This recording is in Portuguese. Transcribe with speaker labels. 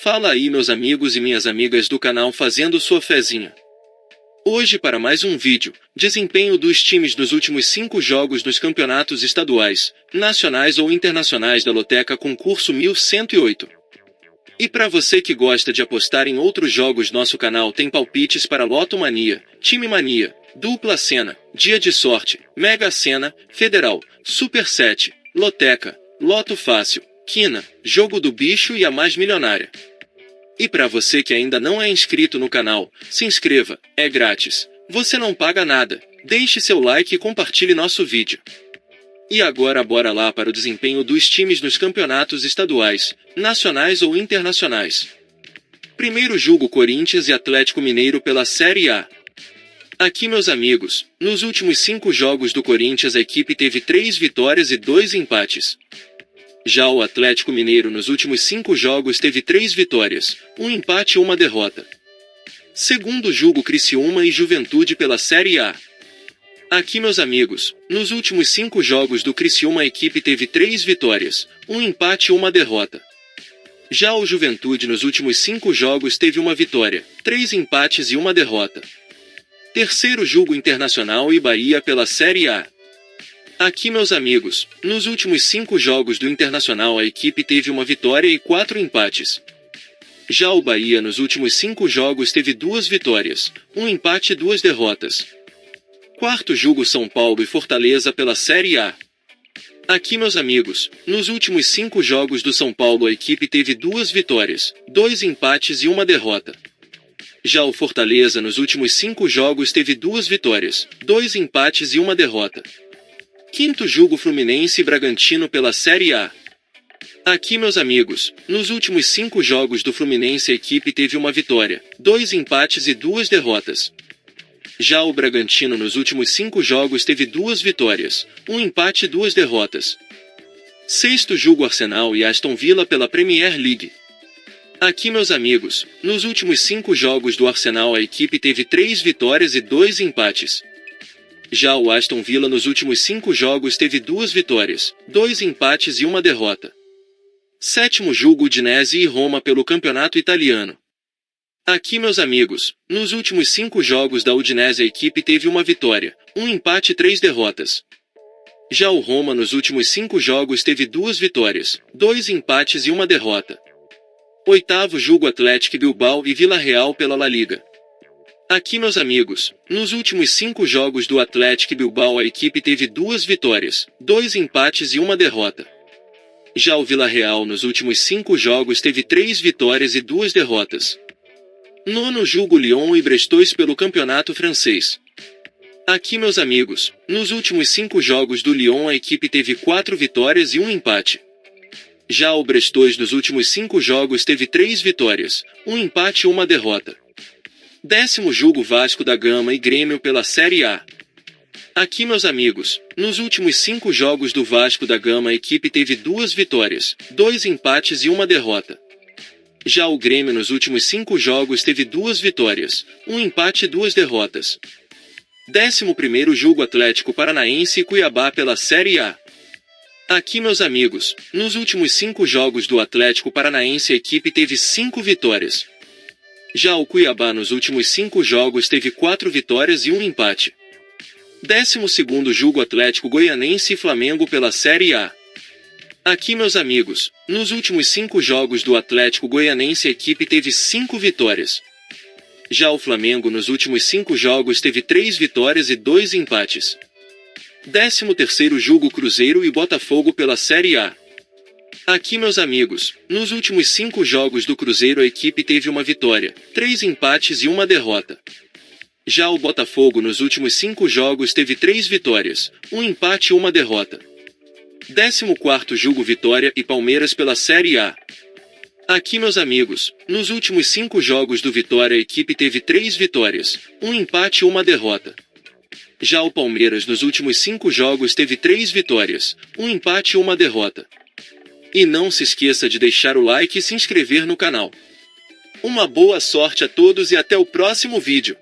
Speaker 1: Fala aí, meus amigos e minhas amigas do canal fazendo sua fezinha. Hoje para mais um vídeo, desempenho dos times nos últimos 5 jogos nos campeonatos estaduais, nacionais ou internacionais da Loteca Concurso 1108. E para você que gosta de apostar em outros jogos, nosso canal tem palpites para Loto Mania, Time Mania, Dupla Sena, Dia de Sorte, Mega Sena, Federal, Super 7, Loteca, Loto Fácil, Quina, Jogo do Bicho e a Mais Milionária. E para você que ainda não é inscrito no canal, se inscreva, é grátis. Você não paga nada. Deixe seu like e compartilhe nosso vídeo. E agora bora lá para o desempenho dos times nos campeonatos estaduais, nacionais ou internacionais. Primeiro jogo, Corinthians e Atlético Mineiro pela Série A. Aqui, meus amigos, nos últimos 5 jogos do Corinthians a equipe teve 3 vitórias e 2 empates. Já o Atlético Mineiro nos últimos 5 jogos teve 3 vitórias, 1 empate e 1 derrota. Segundo jogo, Criciúma e Juventude pela Série A. Aqui, meus amigos, nos últimos 5 jogos do Criciúma a equipe teve 3 vitórias, 1 empate e 1 derrota. Já o Juventude nos últimos 5 jogos teve 1 vitória, 3 empates e 1 derrota. Terceiro jogo, Internacional e Bahia pela Série A. Aqui, meus amigos, nos últimos 5 jogos do Internacional a equipe teve 1 vitória e 4 empates. Já o Bahia nos últimos 5 jogos teve 2 vitórias, 1 empate e 2 derrotas. Quarto jogo, São Paulo e Fortaleza pela Série A. Aqui, meus amigos, nos últimos 5 jogos do São Paulo a equipe teve 2 vitórias, 2 empates e 1 derrota. Já o Fortaleza nos últimos 5 jogos teve 2 vitórias, 2 empates e 1 derrota. Quinto jogo, Fluminense e Bragantino pela Série A. Aqui, meus amigos, nos últimos 5 jogos do Fluminense a equipe teve 1 vitória, 2 empates e 2 derrotas. Já o Bragantino nos últimos 5 jogos teve 2 vitórias, 1 empate e 2 derrotas. Sexto jogo, Arsenal e Aston Villa pela Premier League. Aqui, meus amigos, nos últimos 5 jogos do Arsenal a equipe teve 3 vitórias e 2 empates. Já o Aston Villa nos últimos 5 jogos teve 2 vitórias, 2 empates e 1 derrota. Sétimo jogo, Udinese e Roma pelo Campeonato Italiano. Aqui, meus amigos, nos últimos 5 jogos da Udinese a equipe teve 1 vitória, 1 empate e 3 derrotas. Já o Roma nos últimos 5 jogos teve 2 vitórias, 2 empates e 1 derrota. Oitavo jogo, Atlético Bilbao e Vila Real pela La Liga. Aqui, meus amigos, nos últimos 5 jogos do Atlético Bilbao a equipe teve 2 vitórias, 2 empates e 1 derrota. Já o Vila Real nos últimos 5 jogos teve 3 vitórias e 2 derrotas. Nono jogo, Lyon e Brestois pelo Campeonato Francês. Aqui, meus amigos, nos últimos 5 jogos do Lyon a equipe teve 4 vitórias e 1 empate. Já o Brestois nos últimos 5 jogos teve 3 vitórias, 1 empate e 1 derrota. Décimo jogo, Vasco da Gama e Grêmio pela Série A. Aqui, meus amigos, nos últimos 5 jogos do Vasco da Gama a equipe teve 2 vitórias, 2 empates e 1 derrota. Já o Grêmio nos últimos 5 jogos teve 2 vitórias, 1 empate e 2 derrotas. 11º jogo, Atlético Paranaense e Cuiabá pela Série A. Aqui, meus amigos, nos últimos 5 jogos do Atlético Paranaense a equipe teve 5 vitórias. Já o Cuiabá nos últimos 5 jogos teve 4 vitórias e 1 empate. 12º jogo, Atlético Goianense e Flamengo pela Série A. Aqui, meus amigos, nos últimos 5 jogos do Atlético Goianense a equipe teve 5 vitórias. Já o Flamengo nos últimos 5 jogos teve 3 vitórias e 2 empates. 13º jogo, Cruzeiro e Botafogo pela Série A. Aqui, meus amigos, nos últimos 5 jogos do Cruzeiro a equipe teve 1 vitória, 3 empates e 1 derrota. Já o Botafogo nos últimos 5 jogos teve 3 vitórias, 1 empate e 1 derrota. 14º jogo, Vitória e Palmeiras pela Série A. Aqui, meus amigos, nos últimos 5 jogos do Vitória a equipe teve 3 vitórias, 1 empate e 1 derrota. Já o Palmeiras nos últimos 5 jogos teve 3 vitórias, 1 empate e 1 derrota. E não se esqueça de deixar o like e se inscrever no canal. Uma boa sorte a todos e até o próximo vídeo.